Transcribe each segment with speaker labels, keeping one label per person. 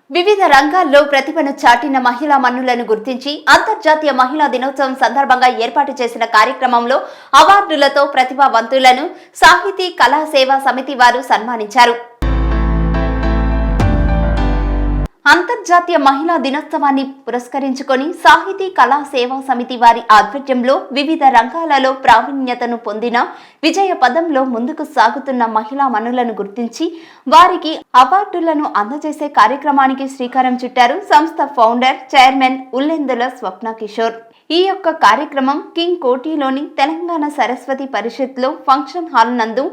Speaker 1: వివిధ రంగాల్లో ప్రతిభను చాటిన మహిళా మన్నులను గుర్తించి అంతర్జాతీయ మహిళా దినోత్సవం సందర్భంగా ఏర్పాటు చేసిన కార్యక్రమంలో అవార్డులతో ప్రతిభావంతులను సాహితీ కళా సేవా సమితి వారు సన్మానించారు. అంతర్జాతీయ మహిళా దినోత్సవాన్ని పురస్కరించుకొని సాహితీ కళా సేవా సమితి వారి ఆధ్వర్యంలో వివిధ రంగాలలో ప్రావీణ్యతను పొందిన విజయ పదంలో ముందుకు సాగుతున్న మహిళా మనులను గుర్తించి వారికి అవార్డులను అందజేసే కార్యక్రమానికి శ్రీకారం చుట్టారు సంస్థ ఫౌండర్ చైర్మన్ ఉల్లెందుల స్వప్న కిషోర్. ఈ యొక్క కార్యక్రమం కింగ్ కోటిలోని తెలంగాణ సరస్వతి పరిషత్లో ఫంక్షన్ హాల్ నందు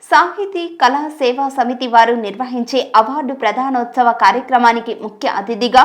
Speaker 1: సాహితీ కళా సేవా సమితి వారు నిర్వహించే అవార్డు ప్రధానోత్సవ కార్యక్రమానికి ముఖ్య అతిథిగా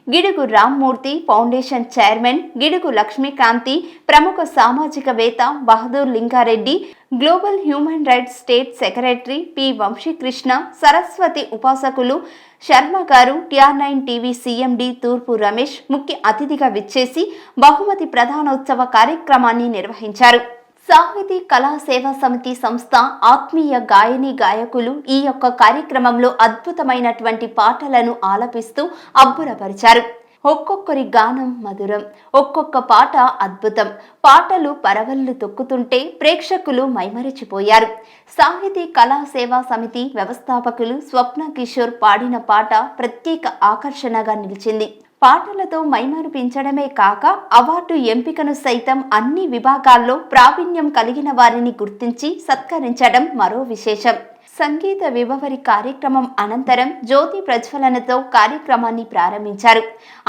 Speaker 1: గిడుగు రామ్మూర్తి ఫౌండేషన్ చైర్మన్ గిడుగు లక్ష్మీకాంతి, ప్రముఖ సామాజికవేత్త Bahadur Lingareddy, global human rights state secretary P Vamshikrishna, Saraswati ఉపాసకులు శర్మ గారు, TR9 టీవీ CMD తూర్పు రమేష్ ముఖ్య అతిథిగా విచ్చేసి బహుమతి ప్రధానోత్సవ కార్యక్రమాన్ని నిర్వహించారు. సాహితీ కళా సేవా సమితి సంస్థ ఆత్మీయ గాయని గాయకులు ఈ యొక్క కార్యక్రమంలో అద్భుతమైనటువంటి పాటలను ఆలపిస్తూ అబ్బురపరిచారు. ఒక్కొక్కరి గానం మధురం, ఒక్కొక్క పాట అద్భుతం. పాటలు పరవళ్లు తొక్కుతుంటే ప్రేక్షకులు మైమరిచిపోయారు. సాహితీ కళా సేవా సమితి వ్యవస్థాపకులు స్వప్న కిషోర్ పాడిన పాట ప్రత్యేక ఆకర్షణగా నిలిచింది. పాటలతో మైమరిపించడమే కాక అవార్డు ఎంపికను సైతం అన్ని విభాగాల్లో ప్రావీణ్యం కలిగిన వారిని గుర్తించి సత్కరించడం మరో విశేషం. సంగీత విభవరి కార్యక్రమం అనంతరం జ్యోతి ప్రజ్వలనతో కార్యక్రమాన్ని ప్రారంభించారు.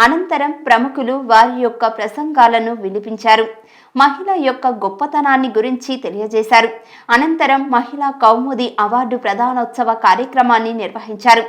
Speaker 1: అనంతరం ప్రముఖులు వారి యొక్క ప్రసంగాలను వినిపించారు. మహిళ యొక్క గొప్పతనాన్ని గురించి తెలియజేశారు. అనంతరం మహిళా కౌముది అవార్డు ప్రధానోత్సవ కార్యక్రమాన్ని నిర్వహించారు.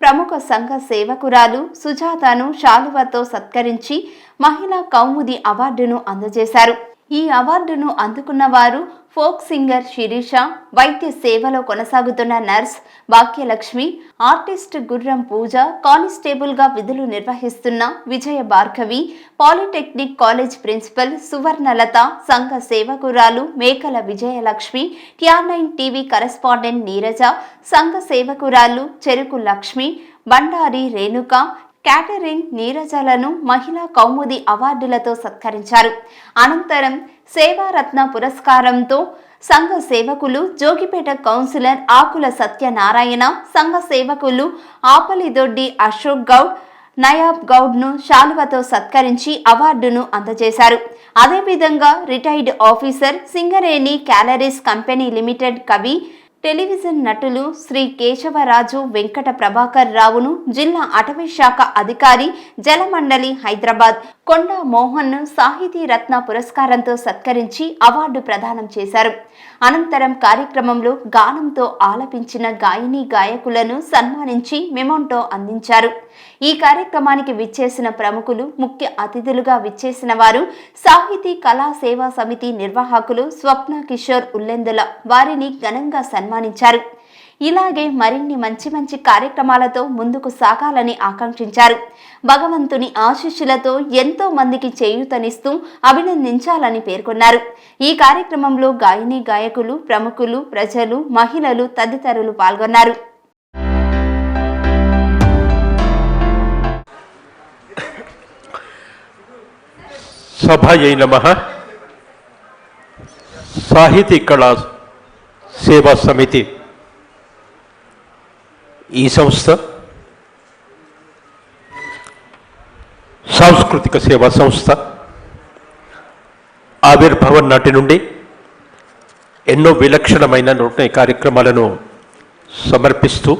Speaker 1: ప్రముఖ సంఘ సేవకురాలు సుజాతను శాలువతో సత్కరించి మహిళా కౌముది అవార్డును అందజేశారు. ఈ అవార్డును అందుకున్న వారు ఫోక్ సింగర్ శిరీష, వైద్య సేవలో కొనసాగుతున్న నర్స్ భాగ్యలక్ష్మి, ఆర్టిస్ట్ గుర్రం పూజ, కానిస్టేబుల్ గా విధులు నిర్వహిస్తున్న Vijaya Bhargavi, polytechnic college principal Suvarnalatha, సంఘ సేవకురాలు మేకల Vijayalakshmi, TR9 TV correspondent Neeraja, సంఘ సేవకురాలు చెరుకు లక్ష్మి, బండారి రేణుక, క్యాటరింగ్ నీరజలను మహిళా కౌముది అవార్డులతో సత్కరించారు. అనంతరం సేవారత్న పురస్కారంతో సంఘ సేవకులు జోగిపేట కౌన్సిలర్ ఆకుల సత్యనారాయణ, సంఘ సేవకులు ఆపలిదొడ్డి అశోక్ గౌడ్, నయాబ్ గౌడ్ను శాలువతో సత్కరించి అవార్డును అందజేశారు. అదేవిధంగా retired officer Singareni calories company limited కవి, టెలివిజన్ నటులు శ్రీ కేశవరాజు వెంకట ప్రభాకర్ రావును జిల్లా అటవీ శాఖ అధికారి జలమండలి హైదరాబాద్ కొండా మోహన్ను సాహితీ రత్న పురస్కారంతో సత్కరించి అవార్డు ప్రదానం చేశారు. అనంతరం కార్యక్రమంలో గానంతో ఆలపించిన గాయని గాయకులను సన్మానించి మెమోంటో అందించారు. ఈ కార్యక్రమానికి విచ్చేసిన ప్రముఖులు, ముఖ్య అతిథులుగా విచ్చేసిన వారు సాహితీ కళా సేవా సమితి నిర్వాహకులు స్వప్న కిషోర్ ఉల్లెందుల వారిని ఘనంగా సన్మానించారు. ఇలాగే మరిన్ని మంచి మంచి కార్యక్రమాలతో ముందుకు సాగాలని ఆకాంక్షించారు. భగవంతుని ఆశీస్సులతో ఎంతో మందికి చేయూతనిస్తూ అభినందించాలని పేర్కొన్నారు. ఈ కార్యక్రమంలో గాయని గాయకులు, ప్రముఖులు, ప్రజలు, మహిళలు తదితరులు పాల్గొన్నారు.
Speaker 2: సభాయై నమః. సాహితీ కళా సేవా సమితి ఈ సంస్థ సాంస్కృతిక సేవా సంస్థ ఆవిర్భావం నాటి నుండి ఎన్నో విలక్షణమైన నూతన కార్యక్రమాలను సమర్పిస్తూ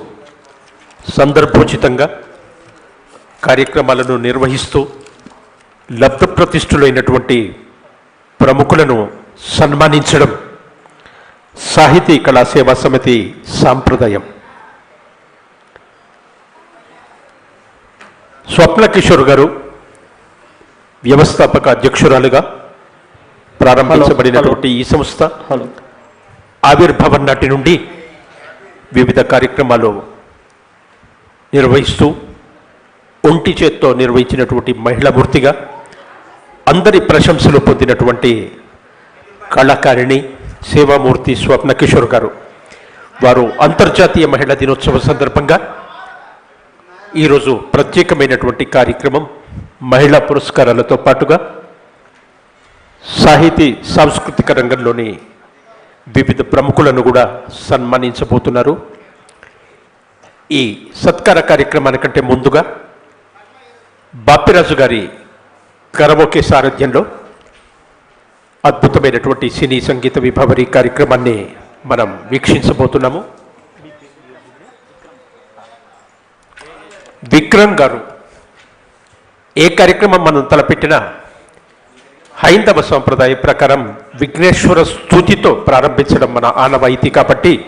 Speaker 2: సందర్భోచితంగా కార్యక్రమాలను నిర్వహిస్తూ లబ్ధప్రతిష్ఠులైనటువంటి ప్రముఖులను సన్మానించడం సాహితీ కళా సేవా సమితి సాంప్రదాయం. స్వప్న కిషోర్ గారు వ్యవస్థాపక అధ్యక్షురాలుగా ప్రారంభించబడినటువంటి ఈ సంస్థ ఆవిర్భావం నాటి నుండి వివిధ కార్యక్రమాలు నిర్వహిస్తూ ఒంటి చేత్తో నిర్వహించినటువంటి మహిళా మూర్తిగా అందరి ప్రశంసలు పొందినటువంటి కళాకారిణి సేవామూర్తి స్వప్న కిషోర్ గారు వారు అంతర్జాతీయ మహిళా దినోత్సవం సందర్భంగా ఈరోజు ప్రత్యేకమైనటువంటి కార్యక్రమం మహిళా పురస్కారాలతో పాటుగా సాహితీ సాంస్కృతిక రంగంలోని వివిధ ప్రముఖులను కూడా సన్మానించబోతున్నారు. ఈ సత్కార కార్యక్రమానికంటే ముందుగా బాపిరాజు గారి కరవోకే సారథ్యంలో అద్భుతమైనటువంటి సినీ సంగీత విభావరి కార్యక్రమాన్ని మనం వీక్షించబోతున్నాము. విక్రమ్ గారు ఏ కార్యక్రమం మనం తలపెట్టినా హైందవ సంప్రదాయ ప్రకారం విఘ్నేశ్వర స్తుతితో ప్రారంభించడం మన ఆనవాయితీ కాబట్టి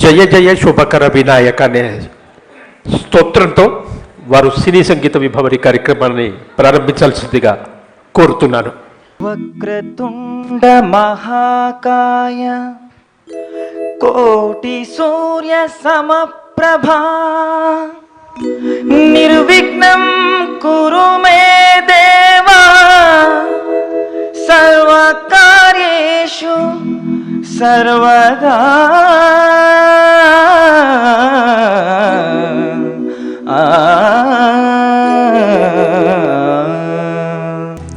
Speaker 2: జయ జయ శుభకర వినాయక అనే స్తోత్రంతో వారు సినీ సంగీత విభావరి కార్యక్రమాన్ని ప్రారంభించాల్సిందిగా కోరుతున్నాను.
Speaker 3: వక్రతుండ మహాకాయ కోటి సూర్య సమప్రభా నిర్విఘ్నం కురు మే దేవా సర్వకార్యేషు సర్వదా.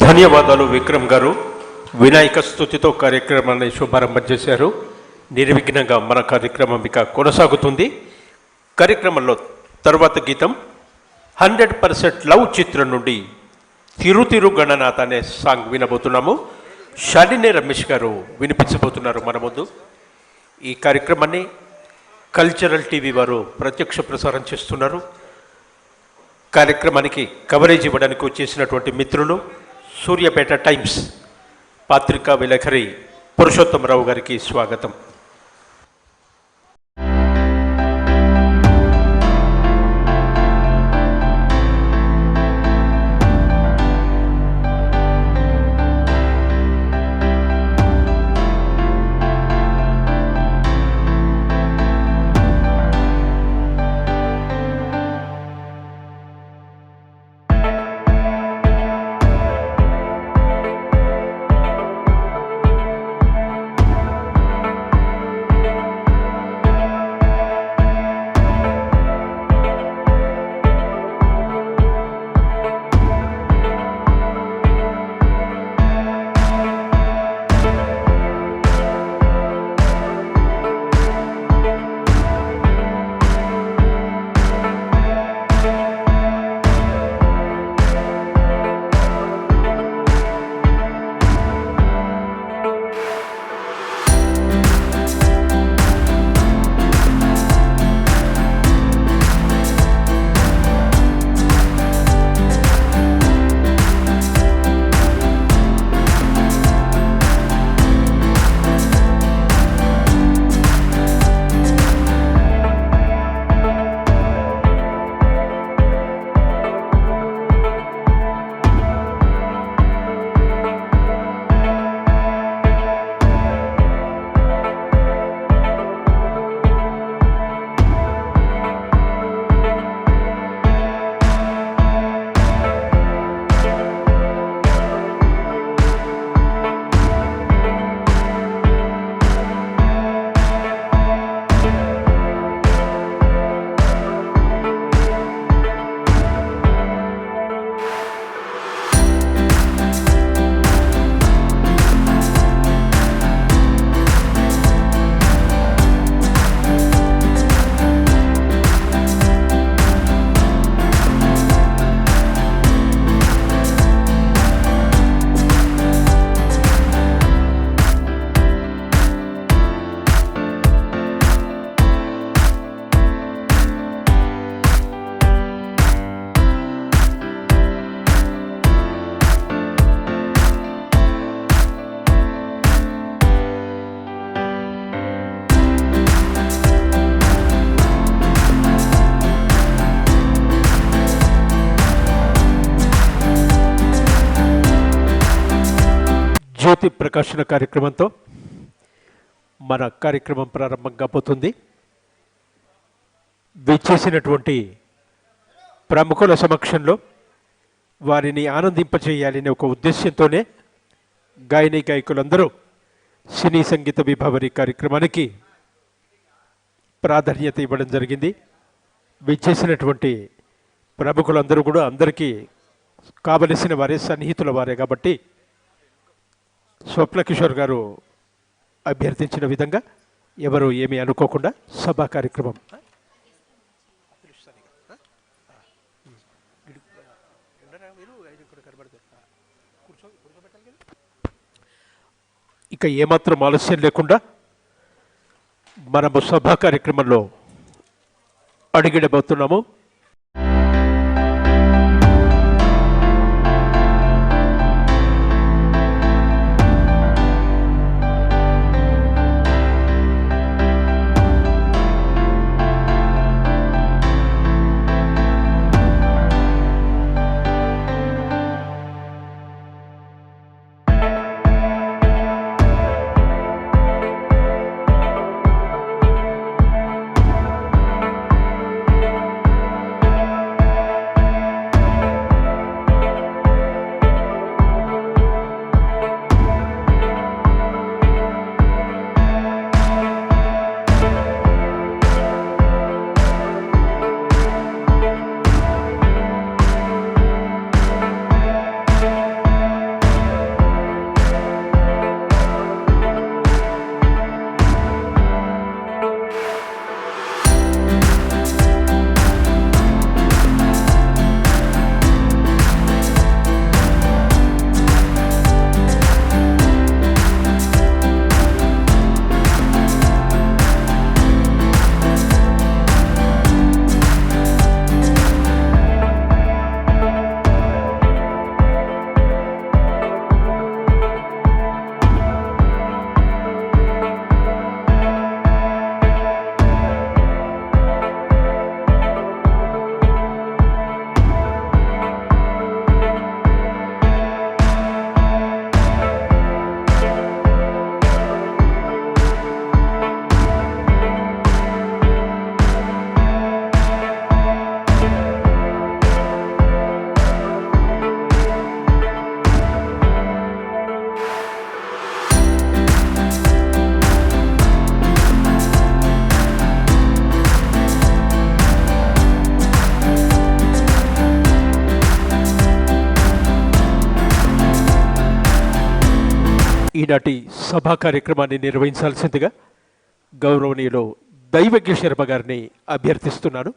Speaker 2: ధన్యవాదాలు విక్రమ్ గారు. వినాయక స్తుతితో కార్యక్రమాన్ని శుభారంభం చేశారు. నిర్విఘ్నంగా మన కార్యక్రమం ఇక కొనసాగుతుంది. కార్యక్రమంలో తరువాత గీతం 100% లవ్ చిత్రం నుండి తిరు గణనాథ అనే సాంగ్ వినబోతున్నాము. శాలిని రమేష్ గారు వినిపించబోతున్నారు మన ముందు. ఈ కార్యక్రమాన్ని కల్చరల్ టీవీ వారు ప్రత్యక్ష ప్రసారం చేస్తున్నారు. కార్యక్రమానికి కవరేజ్ ఇవ్వడానికి వచ్చేసినటువంటి మిత్రులు సూర్యాపేట టైమ్స్ పత్రికా విలేకరి పురుషోత్తమరావు గారికి స్వాగతం. జ్యోతి ప్రకాశన కార్యక్రమంతో మన కార్యక్రమం ప్రారంభం కాబోతుంది. విచ్చేసినటువంటి ప్రముఖుల సమక్షంలో వారిని ఆనందింపచేయాలనే ఒక ఉద్దేశ్యంతోనే గాయని గాయకులందరూ సినీ సంగీత విభావరి కార్యక్రమానికి ప్రాధాన్యత ఇవ్వడం జరిగింది. విచ్చేసినటువంటి ప్రముఖులందరూ కూడా అందరికీ కావలసిన వారే, సన్నిహితుల వారే కాబట్టి స్వప్న కిషోర్ గారు అభ్యర్థించిన విధంగా ఎవరు ఏమీ అనుకోకుండా సభా కార్యక్రమం ఇక ఏమాత్రం ఆలస్యం లేకుండా మనము సభా కార్యక్రమంలో అడిగిడబోతున్నాము. ఈనాటి సభా కార్యక్రమాన్ని నిర్వహించాల్సిందిగా గౌరవనీయులు దైవజ్ఞ శర్మ గారిని అభ్యర్థిస్తున్నాను.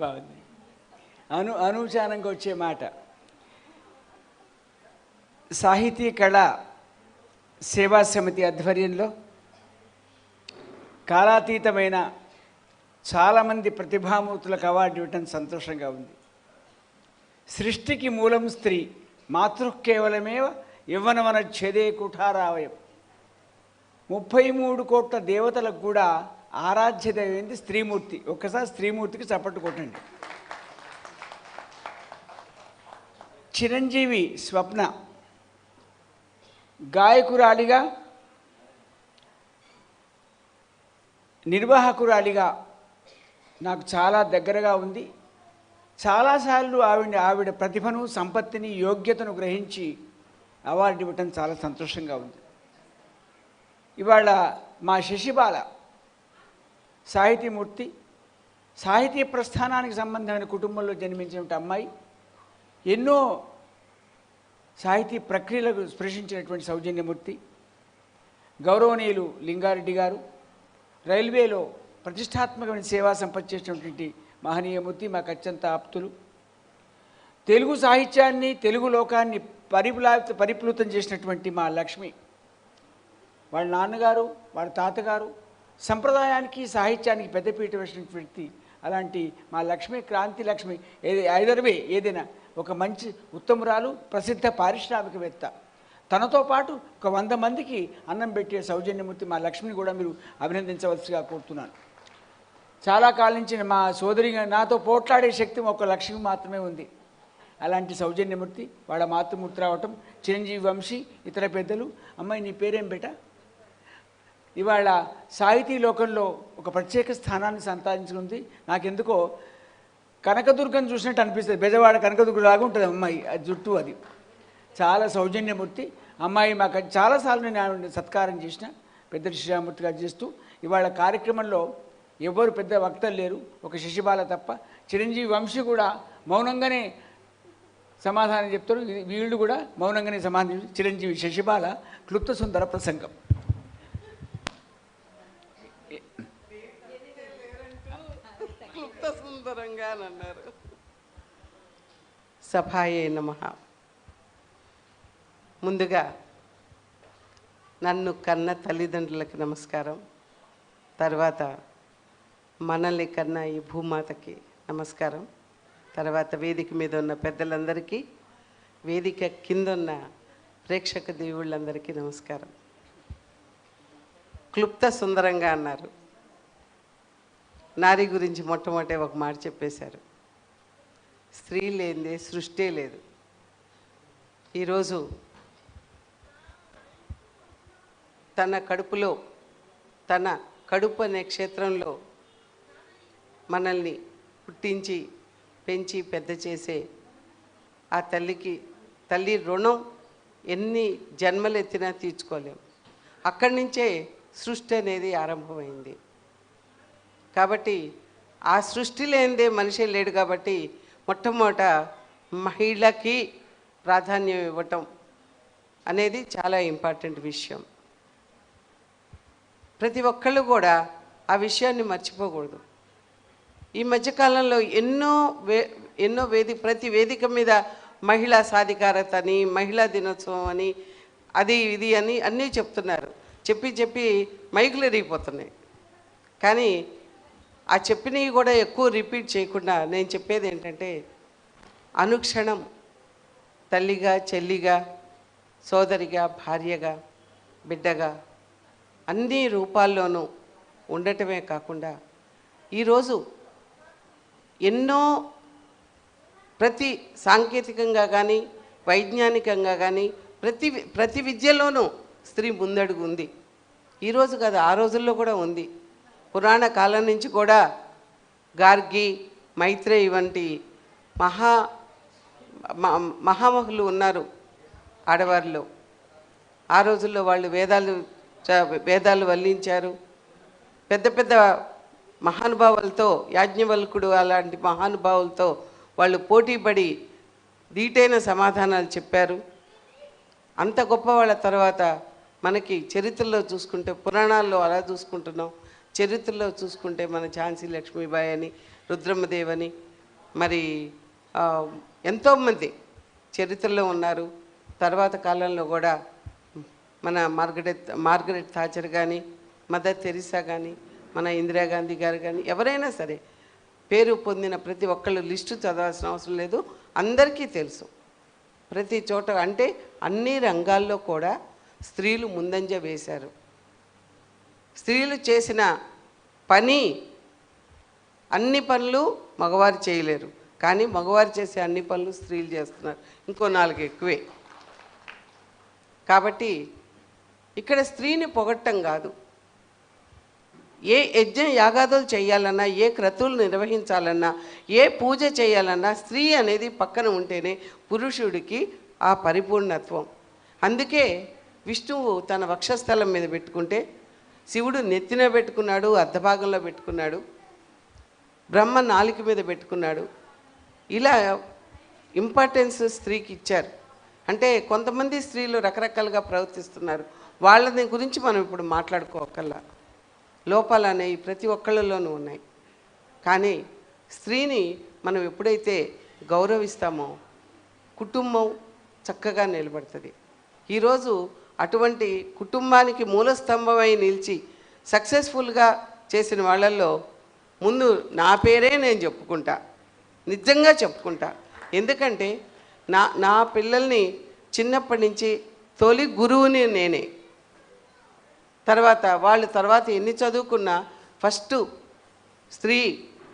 Speaker 4: బాగుంది. అనూచానంగా వచ్చే మాట. సాహితీ కళా సేవా సమితి ఆధ్వర్యంలో కాలాతీతమైన చాలామంది ప్రతిభామూర్తులకు అవార్డు ఇవ్వటం సంతోషంగా ఉంది. సృష్టికి మూలం స్త్రీ, మాతృకేవలమేవ యవ్వనమనచ్ఛేదే కుఠారావయం. 33 కోట్ల దేవతలకు కూడా ఆరాధ్య దైవమైంది స్త్రీమూర్తి. ఒక్కసారి స్త్రీమూర్తికి చప్పట్టు కొట్టండి. చిరంజీవి స్వప్న గాయకురాలిగా, నిర్వాహకురాలిగా నాకు చాలా దగ్గరగా ఉంది. చాలాసార్లు ఆవిడ ప్రతిభను, సంపత్తిని, యోగ్యతను గ్రహించి అవార్డు ఇవ్వటం చాలా సంతోషంగా ఉంది. ఇవాళ మా శశిబాల సాహితీమూర్తి, సాహితీ ప్రస్థానానికి సంబంధమైన కుటుంబంలో జన్మించిన అమ్మాయి, ఎన్నో సాహితీ ప్రక్రియలకు స్పృశించినటువంటి సౌజన్యమూర్తి. గౌరవనీయులు లింగారెడ్డి గారు రైల్వేలో ప్రతిష్టాత్మకమైన సేవా సంపత్తి చేసినటువంటి మహనీయమూర్తి, మాకు అత్యంత ఆప్తులు. తెలుగు సాహిత్యాన్ని, తెలుగు లోకాన్ని పరిప్లుతం చేసినటువంటి మా లక్ష్మి, వాళ్ళ నాన్నగారు, వాళ్ళ తాతగారు సంప్రదాయానికి, సాహిత్యానికి పెద్దపీట వేసినటువంటి వ్యక్తి. అలాంటి మా లక్ష్మి, క్రాంతి లక్ష్మి, ఐదర్వే ఏదైనా ఒక మంచి ఉత్తమురాలు, ప్రసిద్ధ పారిశ్రామికవేత్త. తనతో పాటు ఒక 100 మందికి అన్నం పెట్టే సౌజన్యమూర్తి మా లక్ష్మిని కూడా మీరు అభినందించవలసిగా కోరుతున్నాను. చాలా కాలం నుంచి మా సోదరి నాతో పోట్లాడే శక్తి ఒక లక్ష్మి మాత్రమే ఉంది. అలాంటి సౌజన్యమూర్తి వాళ్ళ మాతృమూర్తి రావటం, చిరంజీవి వంశీ, ఇతర పెద్దలు. అమ్మాయి నీ పేరేం బేట? ఇవాళ సాహితీ లోకంలో ఒక ప్రత్యేక స్థానాన్ని సంపాదించుకుంది. నాకెందుకో కనకదుర్గను చూసినట్టు అనిపిస్తుంది. బెజవాడ కనకదుర్గ లాగా ఉంటుంది అమ్మాయి, అది జుట్టు, అది చాలా సౌజన్యమూర్తి అమ్మాయి. మాకు చాలాసార్లు నేను ఆవిడ సత్కారం చేసిన పెద్ద శ్రీరామూర్తి గారు చేస్తూ. ఇవాళ కార్యక్రమంలో ఎవరు పెద్ద వక్తలు లేరు, ఒక శశిబాల తప్ప. చిరంజీవి వంశీ కూడా మౌనంగానే సమాధానం చెప్తారు, వీళ్ళు కూడా మౌనంగానే సమాధానం. చిరంజీవి శశిబాల క్లుప్త సుందర ప్రసంగం.
Speaker 5: క్లుప్త సుందరంగా అన్నారు. సభాయే నమః. ముందుగా నన్ను కన్న తల్లిదండ్రులకి నమస్కారం. తర్వాత మనల్ని కన్న ఈ భూమాతకి నమస్కారం. తర్వాత వేదిక మీద ఉన్న పెద్దలందరికీ, వేదిక కింద ఉన్న ప్రేక్షక దేవుళ్ళందరికీ నమస్కారం. క్లుప్త సుందరంగా అన్నారు. నారి గురించి మొట్టమొదటి ఒక మాట చెప్పేశారు. స్త్రీ లేనిదే సృష్టే లేదు. ఈరోజు తన కడుపులో, తన కడుపు అనే క్షేత్రంలో మనల్ని పుట్టించి పెంచి పెద్ద చేసే ఆ తల్లి రుణం ఎన్ని జన్మలెత్తినా తీర్చుకోలేం. అక్కడి నుంచే సృష్టి అనేది ఆరంభమైంది. కాబట్టి ఆ సృష్టి లేనిదే మనిషే లేడు. కాబట్టి మొట్టమొదట మహిళకి ప్రాధాన్యం ఇవ్వటం అనేది చాలా ఇంపార్టెంట్ విషయం. ప్రతి ఒక్కళ్ళు కూడా ఆ విషయాన్ని మర్చిపోకూడదు. ఈ మధ్యకాలంలో ఎన్నో ప్రతి వేదిక మీద మహిళా సాధికారత అని, మహిళా దినోత్సవం అని, అది ఇది అని అన్నీ చెప్తున్నారు. చెప్పి మైకులు ఎరిగిపోతున్నాయి. కానీ ఆ చెప్పినవి కూడా ఎక్కువ రిపీట్ చేయకుండా నేను చెప్పేది ఏంటంటే, అనుక్షణం తల్లిగా, చెల్లిగా, సోదరిగా, భార్యగా, బిడ్డగా అన్ని రూపాల్లోనూ ఉండటమే కాకుండా ఈరోజు ఎన్నో ప్రతి సాంకేతికంగా కానీ, వైజ్ఞానికంగా కానీ ప్రతి విద్యలోనూ స్త్రీ ముందడుగు ఉంది. ఈరోజు కాదు, ఆ రోజుల్లో కూడా ఉంది. పురాణ కాలం నుంచి కూడా గార్గి, మైత్రేయి వంటి మహామహులు ఉన్నారు ఆడవారిలో. ఆ రోజుల్లో వాళ్ళు వేదాలు వల్లించారు. పెద్ద పెద్ద మహానుభావులతో, యాజ్ఞవల్కుడు అలాంటి మహానుభావులతో వాళ్ళు పోటీపడి దీటైన సమాధానాలు చెప్పారు. అంత గొప్ప వాళ్ళ తర్వాత మనకి చరిత్రలో చూసుకుంటే, పురాణాల్లో అలా చూసుకుంటున్నాం, చరిత్రలో చూసుకుంటే మన ఝాన్సీ లక్ష్మీబాయి అని, రుద్రమ్మదేవి అని, మరి ఎంతోమంది చరిత్రలో ఉన్నారు. తర్వాత కాలంలో కూడా మన మార్గరెట్ థాచర్ కానీ, మదర్ తెరిసా కానీ, మన ఇందిరాగాంధీ గారు కానీ, ఎవరైనా సరే పేరు పొందిన ప్రతి ఒక్కళ్ళు లిస్టు చదవాల్సిన అవసరం లేదు, అందరికీ తెలుసు. ప్రతి చోట అంటే అన్ని రంగాల్లో కూడా స్త్రీలు ముందంజ వేశారు. స్త్రీలు చేసిన పని, అన్ని పనులు మగవారు చేయలేరు, కానీ మగవారు చేసే అన్ని పనులు స్త్రీలు చేస్తున్నారు, ఇంకో 4 ఎక్కువే. కాబట్టి ఇక్కడ స్త్రీని పొగట్టం కాదు. ఏ యజ్ఞ యాగాదులు చేయాలన్నా, ఏ క్రతువులు నిర్వహించాలన్నా, ఏ పూజ చేయాలన్నా స్త్రీ అనేది పక్కన ఉంటేనే పురుషుడికి ఆ పరిపూర్ణత్వం. అందుకే విష్ణువు తన వక్షస్థలం మీద పెట్టుకుంటే, శివుడు నెత్తిన పెట్టుకున్నాడు, అర్ధభాగంలో పెట్టుకున్నాడు, బ్రహ్మ నాలుక మీద పెట్టుకున్నాడు. ఇలా ఇంపార్టెన్స్ స్త్రీకి ఇచ్చారు. అంటే కొంతమంది స్త్రీలు రకరకాలుగా ప్రవర్తిస్తున్నారు, వాళ్ళని గురించి మనం ఇప్పుడు మాట్లాడుకోకల్లా. లోపాలు అనేవి ప్రతి ఒక్కళ్ళలోనూ ఉన్నాయి. కానీ స్త్రీని మనం ఎప్పుడైతే గౌరవిస్తామో కుటుంబం చక్కగా నిలబడుతుంది. ఈరోజు అటువంటి కుటుంబానికి మూలస్తంభమై నిలిచి సక్సెస్ఫుల్గా చేసిన వాళ్ళల్లో ముందు నా పేరే నేను చెప్పుకుంటా, నిజంగా చెప్పుకుంటా. ఎందుకంటే నా పిల్లల్ని చిన్నప్పటి నుంచి తొలి గురువుని నేనే. తర్వాత ఎన్ని చదువుకున్నా ఫస్ట్ స్త్రీ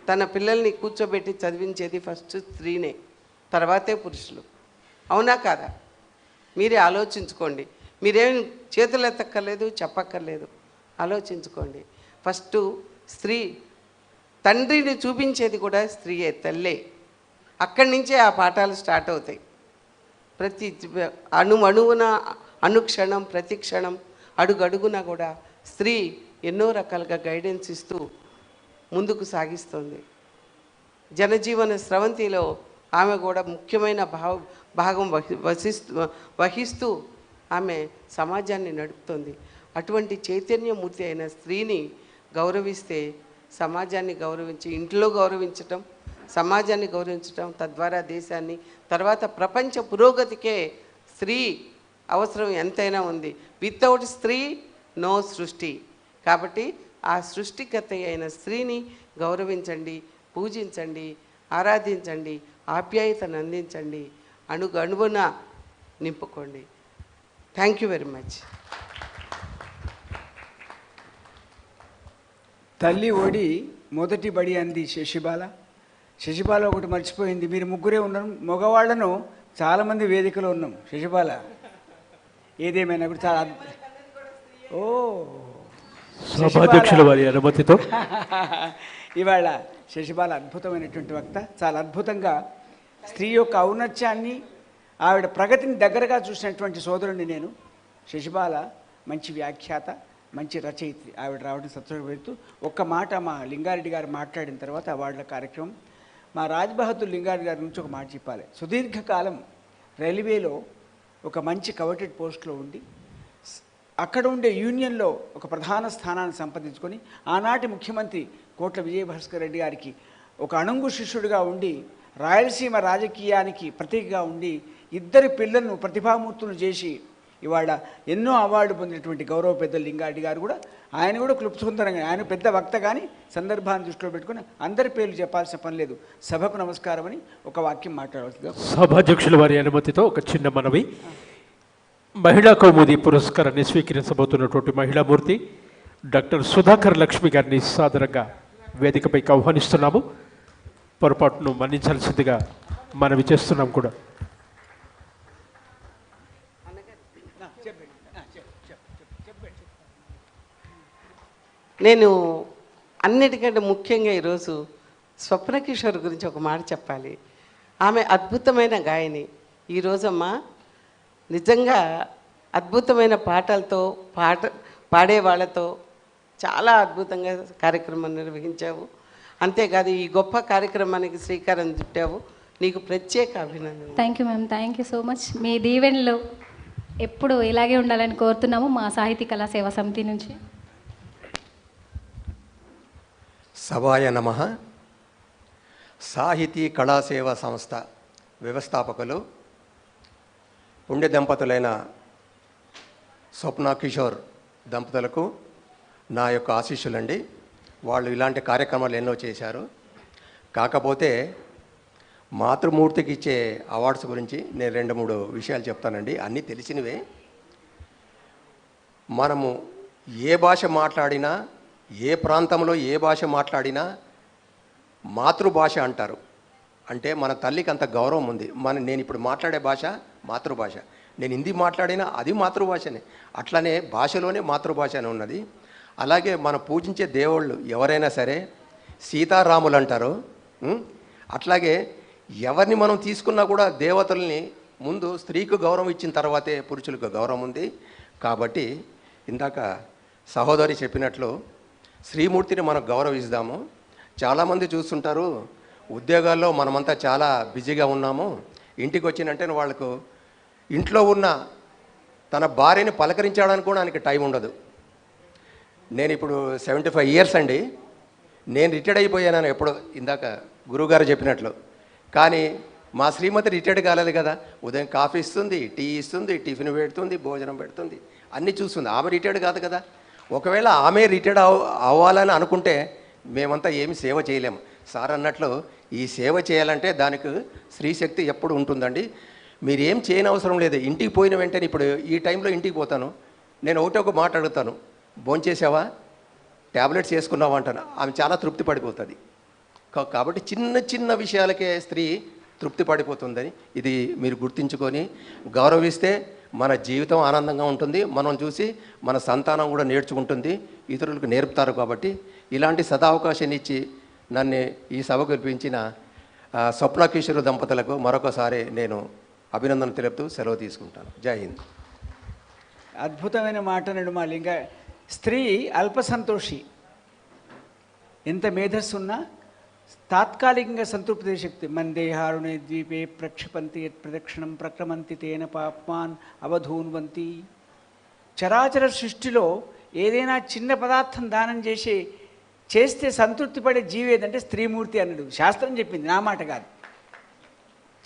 Speaker 5: తన పిల్లల్ని కూర్చోబెట్టి చదివించేది ఫస్ట్ స్త్రీనే, తర్వాతే పురుషులు. అవునా కాదా? మీరే ఆలోచించుకోండి. మీరేమి చేతులు ఎత్తక్కర్లేదు, చెప్పక్కర్లేదు, ఆలోచించుకోండి. ఫస్ట్ స్త్రీ తండ్రిని చూపించేది కూడా స్త్రీయే, తల్లే. అక్కడి నుంచే ఆ పాఠాలు స్టార్ట్ అవుతాయి. ప్రతి అణువున, అనుక్షణం, ప్రతి క్షణం, అడుగడుగున కూడా స్త్రీ ఎన్నో రకాలుగా గైడెన్స్ ఇస్తూ ముందుకు సాగిస్తుంది. జనజీవన స్రవంతిలో ఆమె కూడా ముఖ్యమైన భాగం వహిస్తూ ఆమె సమాజాన్ని నడుపుతుంది. అటువంటి చైతన్యమూర్తి అయిన స్త్రీని గౌరవిస్తే సమాజాన్ని గౌరవించి, ఇంట్లో గౌరవించటం, సమాజాన్ని గౌరవించటం, తద్వారా దేశాన్ని, తర్వాత ప్రపంచ పురోగతికే స్త్రీ అవసరం ఎంతైనా ఉంది. వితౌట్ స్త్రీ నో సృష్టి. కాబట్టి ఆ సృష్టికర్త అయిన స్త్రీని గౌరవించండి, పూజించండి, ఆరాధించండి, ఆప్యాయతను అందించండి, అణువున నింపుకోండి. Thank you very much.
Speaker 4: తల్లి ఒడి మొదటి బడి అంది శశిబాల. శశిబాల ఒకటి మర్చిపోయింది, మీరు ముగ్గురే ఉన్నారు, మగవాళ్లను చాలామంది వేదికలో ఉన్నాం. శశిబాల ఏదేమైనా కూడా చాలా ఓ
Speaker 2: సభాధ్యక్షుల వారి అనుమతితో
Speaker 4: ఇవాళ శశిబాల అద్భుతమైనటువంటి వక్త. చాలా అద్భుతంగా స్త్రీ యొక్క ఔన్నత్యాన్ని, ఆవిడ ప్రగతిని దగ్గరగా చూసినటువంటి సోదరుడిని నేను. శశిబాల మంచి వ్యాఖ్యాత, మంచి రచయిత్రి. ఆవిడ రావడం సంతోషపెడుతూ ఒక్క మాట మా లింగారెడ్డి గారు మాట్లాడిన తర్వాత అవార్డుల కార్యక్రమం, మా రాజ్ బహదూర్ లింగారెడ్డి గారి నుంచి ఒక మాట చెప్పాలి. సుదీర్ఘకాలం రైల్వేలో ఒక మంచి కవటెడ్ పోస్ట్లో ఉండి అక్కడ ఉండే యూనియన్లో ఒక ప్రధాన స్థానాన్ని సంపాదించుకొని ఆనాటి ముఖ్యమంత్రి కోట్ల విజయభాస్కర్ రెడ్డి గారికి ఒక అణంగు శిష్యుడిగా ఉండి రాయలసీమ రాజకీయానికి ప్రతీకగా ఉండి ఇద్దరి పిల్లలను ప్రతిభామూర్తులను చేసి ఇవాళ ఎన్నో అవార్డు పొందినటువంటి గౌరవ పెద్దలు లింగారెడ్డి గారు కూడా, ఆయన కూడా క్లుప్తసుందరంగా, ఆయన పెద్ద వక్త కానీ సందర్భాన్ని దృష్టిలో పెట్టుకుని అందరి పేర్లు చెప్పాల్సిన పని లేదు. సభకు నమస్కారం అని ఒక వాక్యం మాట్లాడవలసిందిగా
Speaker 2: సభాధ్యక్షుల వారి అనుమతితో ఒక చిన్న మనవి. మహిళా కౌముది పురస్కారాన్ని స్వీకరించబోతున్నటువంటి మహిళామూర్తి డాక్టర్ సుధాకర్ లక్ష్మి గారిని సాదరంగా వేదికపైకి ఆహ్వానిస్తున్నాము. పొరపాటును మన్నించాల్సిందిగా మనవి చేస్తున్నాం కూడా.
Speaker 5: నేను అన్నిటికంటే ముఖ్యంగా ఈరోజు స్వప్న కిషోర్ గురించి ఒక మాట చెప్పాలి. ఆమె అద్భుతమైన గాయని. ఈరోజమ్మా నిజంగా అద్భుతమైన పాటలతో పాడే వాళ్ళతో చాలా అద్భుతంగా కార్యక్రమం నిర్వహించావు. అంతేకాదు ఈ గొప్ప కార్యక్రమానికి శ్రీకారం చుట్టావు. నీకు ప్రత్యేక అభినందనలు.
Speaker 6: Thank you ma'am, thank you so much. మీ దీవెనలు ఎప్పుడు ఇలాగే ఉండాలని కోరుతున్నాము మా సాహితీ కళా సేవా సమితి నుంచి.
Speaker 7: సభాయ నమః. సాహితీ కళాసేవా సంస్థ వ్యవస్థాపకులు పుణ్య దంపతులైన స్వప్న కిషోర్ దంపతులకు నా యొక్క ఆశీస్సులండి. వాళ్ళు ఇలాంటి కార్యక్రమాలు ఎన్నో చేశారు. కాకపోతే మాతృమూర్తికి ఇచ్చే అవార్డ్స్ గురించి నేను 2-3 విషయాలు చెప్తానండి. అన్నీ తెలిసినవే. మనము ఏ భాష మాట్లాడినా, ఏ ప్రాంతంలో ఏ భాష మాట్లాడినా మాతృభాష అంటారు. అంటే మన తల్లికి అంత గౌరవం ఉంది. నేను ఇప్పుడు మాట్లాడే భాష మాతృభాష. నేను హిందీ మాట్లాడినా అది మాతృభాషనే. అట్లనే భాషలోనే మాతృభాష అని ఉన్నది. అలాగే మనం పూజించే దేవుళ్ళు ఎవరైనా సరే సీతారాములు అంటారు. అట్లాగే ఎవరిని మనం తీసుకున్నా కూడా దేవతల్ని ముందు స్త్రీకు గౌరవం ఇచ్చిన తర్వాతే పురుషులకు గౌరవం ఉంది. కాబట్టి ఇందాక సహోదరి చెప్పినట్లు శ్రీమూర్తిని మనం గౌరవిస్తాము. చాలామంది చూస్తుంటారు, ఉద్యోగాల్లో మనమంతా చాలా బిజీగా ఉన్నాము, ఇంటికి వచ్చినంటే వాళ్ళకు ఇంట్లో ఉన్న తన భార్యని పలకరించడానికి కూడా ఆయనకి టైం ఉండదు. నేను ఇప్పుడు 75 ఇయర్స్ అండి. నేను రిటైర్డ్ అయిపోయాను ఎప్పుడో, ఇందాక గురువుగారు చెప్పినట్లు. కానీ మా శ్రీమతి రిటైర్డ్ కాలేదు కదా. ఉదయం కాఫీ ఇస్తుంది, టీ ఇస్తుంది, టిఫిన్ పెడుతుంది, భోజనం పెడుతుంది, అన్నీ చూస్తుంది. ఆమె రిటైర్డ్ కాదు కదా. ఒకవేళ ఆమె రిటైర్డ్ అవ్వాలని అనుకుంటే మేమంతా ఏమి సేవ చేయలేము. సార్ అన్నట్లు ఈ సేవ చేయాలంటే దానికి స్త్రీశక్తి ఎప్పుడు ఉంటుందండి. మీరేం చేయని అవసరం లేదు. ఇంటికి పోయిన వెంటనే ఇప్పుడు ఈ టైంలో ఇంటికి పోతాను, నేను ఒక మాట అడుగుతాను, భోంచేసావా, ట్యాబ్లెట్స్ వేసుకున్నావా అంటాను. ఆమె చాలా తృప్తి పడిపోతుంది. కాబట్టి చిన్న చిన్న విషయాలకే స్త్రీ తృప్తి పడిపోతుందని ఇది మీరు గుర్తించుకొని గౌరవిస్తే మన జీవితం ఆనందంగా ఉంటుంది. మనం చూసి మన సంతానం కూడా నేర్చుకుంటుంది, ఇతరులకు నేర్పుతారు. కాబట్టి ఇలాంటి సదావకాశాన్ని ఇచ్చి నన్ను ఈ సభకు పిలిపించిన స్వప్న కిషోర్ దంపతులకు మరొకసారి నేను అభినందన తెలుపుతూ సెలవు తీసుకుంటాను. జై హింద్.
Speaker 4: అద్భుతమైన మాట మా లింగ. స్త్రీ అల్పసంతోషి, ఎంత మేధస్సు ఉన్నా తాత్కాలికంగా సంతృప్తి శక్తి. మందేహారుణే ద్వీపే ప్రక్షిపంతి ప్రదక్షిణం ప్రక్రమంతి తేన పాప్మాన్ అవధూన్వంతి. చరాచర సృష్టిలో ఏదైనా చిన్న పదార్థం దానం చేస్తే సంతృప్తి పడే జీవి ఏదంటే స్త్రీమూర్తి అన్నాడు శాస్త్రం చెప్పింది, నా మాట కాదు.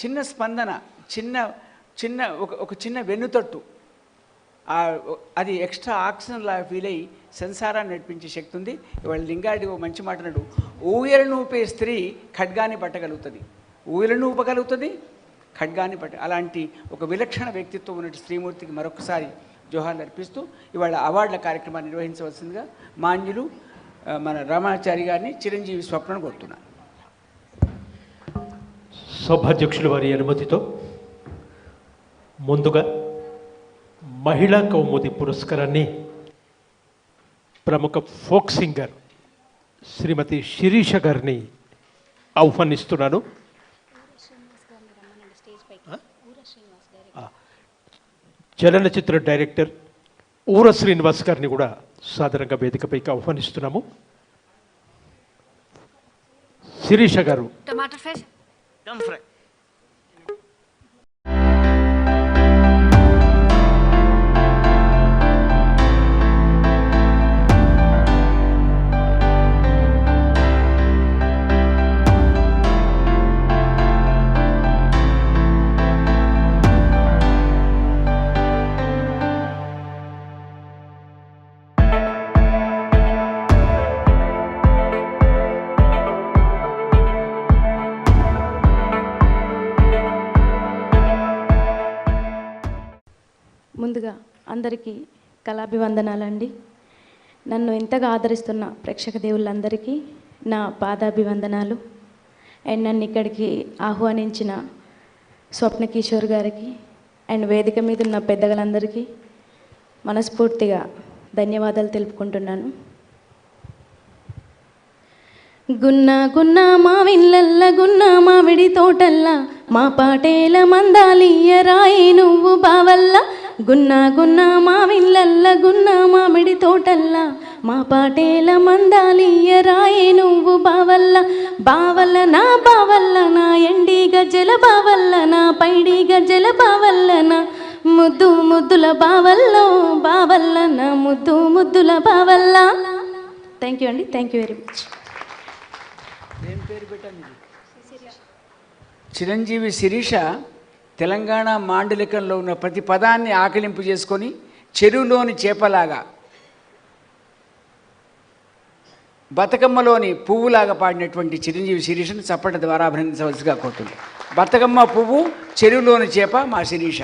Speaker 4: చిన్న స్పందన, ఒక చిన్న వెన్నుతట్టు, అది ఎక్స్ట్రా ఆక్సిజన్ లాగా ఫీల్ అయ్యి సంసారాన్ని నడిపించే శక్తి ఉంది. ఇవాళ లింగాడి ఓ మంచి మాట అన్నాడు, ఊయలను ఊపే స్త్రీ ఖడ్గాన్ని పట్టగలుగుతుంది, ఊయలను ఊపగలుగుతుంది, ఖడ్గాన్ని అలాంటి ఒక విలక్షణ వ్యక్తిత్వం ఉన్న స్త్రీమూర్తికి మరొకసారి జోహార్లు అర్పిస్తూ ఇవాళ అవార్డుల కార్యక్రమాన్ని నిర్వహించవలసిందిగా మాన్యులు మన రామాచారి గారిని చిరంజీవి స్వప్నను కోరుతున్నాను.
Speaker 2: సభాధ్యక్షుల వారి అనుమతితో ముందుగా మహిళా కౌముది పురస్కారాన్ని ప్రముఖ ఫోక్ సింగర్ శ్రీమతి శిరీష గారిని ఆహ్వానిస్తున్నాను. చలనచిత్ర డైరెక్టర్ ఊర శ్రీనివాస్ గారిని కూడా సాధారణంగా వేదికపైకి ఆహ్వానిస్తున్నాము. శిరీష గారు.
Speaker 8: ముందుగా అందరికీ కళాభివందనాలండి. నన్ను ఎంతగా ఆదరిస్తున్న ప్రేక్షక దేవుళ్ళందరికీ నా పాదాభివందనాలు. అండ్ నన్ను ఇక్కడికి ఆహ్వానించిన స్వప్న కిషోర్ గారికి అండ్ వేదిక మీద ఉన్న పెద్దలందరికీ మనస్ఫూర్తిగా ధన్యవాదాలు తెలుపుకుంటున్నాను. గున్నా గున్నా మా విల్లల్ల గున్నా మామిడి తోటల్ల మా పాటేల మందాలియ రాయి నువ్వు బావల్ల. గున్నా గున్నా మా విల్లల్ల గున్నా మామిడి తోటల్ల మా పాటేల మందాలియ రాయి నువ్వు బావల్ల. బావల్ల నా బావల్ల నా ఎండి గజ్జల బావల్ల నా పైడి గజ్జల బావల్ల నా ముద్దు ముద్దుల బావల్లో బావల్ల నా ముద్దు ముద్దుల బావల్ల. థ్యాంక్ యూ అండి. Thank you very much.
Speaker 4: Chiranjeevi Sirisha Telangana మాండలికంలో ఉన్న ప్రతి పదాన్ని ఆకలింపు చేసుకొని చెరువులోని చేపలాగా, బతుకమ్మలోని పువ్వులాగా పాడినటువంటి చిరంజీవి శిరీషను చప్పటి ద్వారా అభినందించవలసిగా కోరుతుంది. బతుకమ్మ పువ్వు, చెరువులోని చేప మా శిరీష.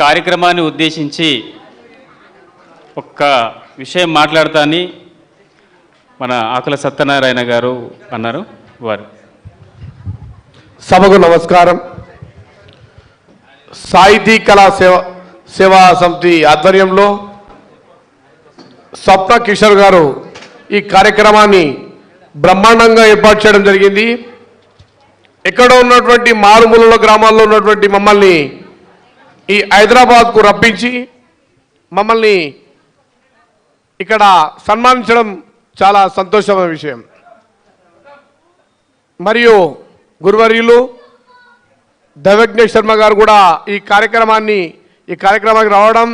Speaker 9: కార్యక్రమాన్ని ఉద్దేశించి ఒక్క విషయం మాట్లాడతాని మన ఆకుల సత్యనారాయణ గారు అన్నారు. వారు
Speaker 10: సభకు నమస్కారం. సాహితీ కళా సేవా సమితి ఆధ్వర్యంలో స్వప్న కిషోర్ గారు ఈ కార్యక్రమాన్ని బ్రహ్మాండంగా ఏర్పాటు చేయడం జరిగింది. ఎక్కడో ఉన్నటువంటి మారుమూల గ్రామాల్లో ఉన్నటువంటి మమ్మల్ని ఈ హైదరాబాద్కు రప్పించి మమ్మల్ని ఇక్కడ సన్మానించడం చాలా సంతోషమైన విషయం. మరియు గురువర్యులు దైవజ్ఞ శర్మ గారు కూడా ఈ కార్యక్రమానికి రావడం,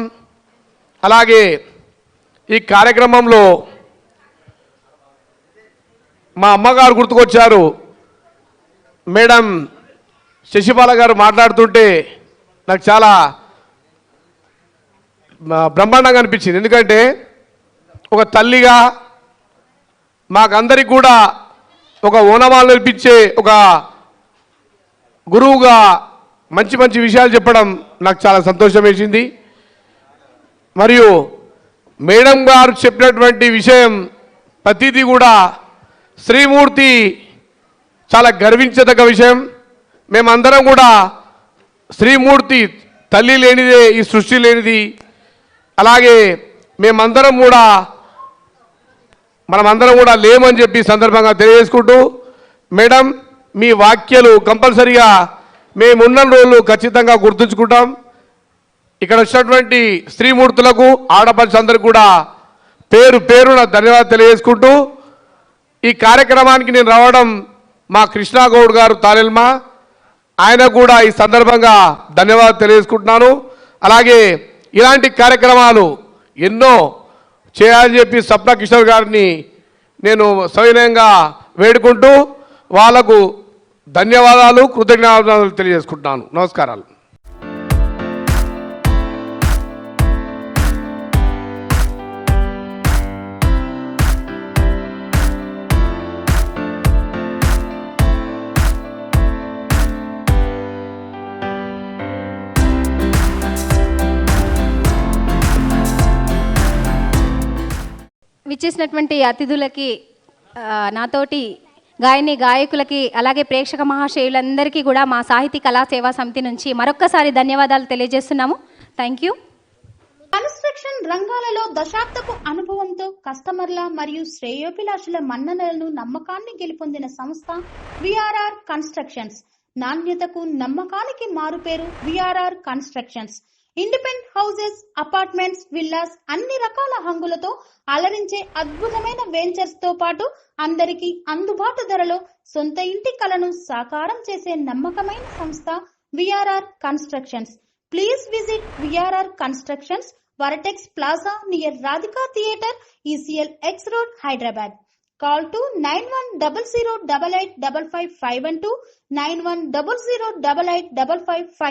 Speaker 10: అలాగే ఈ కార్యక్రమంలో మా అమ్మగారు గుర్తుకొచ్చారు. మేడం శశిబాల గారు మాట్లాడుతుంటే నాకు చాలా బ్రహ్మాండంగా అనిపించింది. ఎందుకంటే ఒక తల్లిగా మాకందరికి కూడా ఒక ఓనమాలు నేర్పించే ఒక గురువుగా మంచి మంచి విషయాలు చెప్పడం నాకు చాలా సంతోషం వేసింది. మరియు మేడం గారు చెప్పినటువంటి విషయం ప్రతిదీ కూడా శ్రీమూర్తి చాలా గర్వించదగ్గ విషయం. మేమందరం కూడా శ్రీమూర్తి తల్లి లేనిదే ఈ సృష్టి లేనిది. అలాగే మనమందరం కూడా లేమని చెప్పి సందర్భంగా తెలియజేసుకుంటూ, మేడం మీ వాక్యాలు కంపల్సరిగా మేమున్న రోజులు ఖచ్చితంగా గుర్తుంచుకుంటాం. ఇక్కడ వచ్చినటువంటి స్త్రీమూర్తులకు ఆడపడుచులందరికీ కూడా పేరు పేరున ధన్యవాదాలు తెలియజేసుకుంటూ, ఈ కార్యక్రమానికి నేను రావడం మా కృష్ణాగౌడ్ గారు తాలెల్మా, ఆయన కూడా ఈ సందర్భంగా ధన్యవాదాలు తెలియజేసుకుంటున్నాను. అలాగే ఇలాంటి కార్యక్రమాలు ఎన్నో చేయాలని చెప్పి స్వప్న కిషోర్ గారిని నేను సవినయంగా వేడుకుంటూ వాళ్లకు ధన్యవాదాలు, కృతజ్ఞతలు తెలియజేసుకుంటున్నాను. నమస్కారాలు.
Speaker 6: విచ్చేసినటువంటి అతిథులకి, నాతోటి గాయకులకి, అలాగే ప్రేక్షక మహాశయులందరికీ కూడా మా సాహితీ కళా సేవా సమితి నుంచి మరొక్కసారి ధన్యవాదాలు తెలియజేస్తున్నాము. Thank you.
Speaker 11: కన్స్ట్రక్షన్ రంగాలలో దశాబ్దపు అనుభవంతో కస్టమర్ల మరియు శ్రేయోభిలాషుల మన్ననలను, నమ్మకాన్ని గెలుపొందిన సంస్థ విఆర్ఆర్ కన్స్ట్రక్షన్స్. నాణ్యతకు నమ్మకానికి మారుపేరు VRR constructions. Independent houses, apartments, villas అన్ని రకాల హంగులతో అలరించే అద్భుతమైన వెంచర్స్ తో పాటు అందరికీ అందుబాటు ధరలో సొంత ఇంటి కలను సాకారం చేసే నమ్మకమైన సంస్థ VRR constructions. Please visit VRR constructions, వరటెక్స్ plaza near Radhika theatre, ECL X Road, Hyderabad. Call to 910088555512, 9100885555.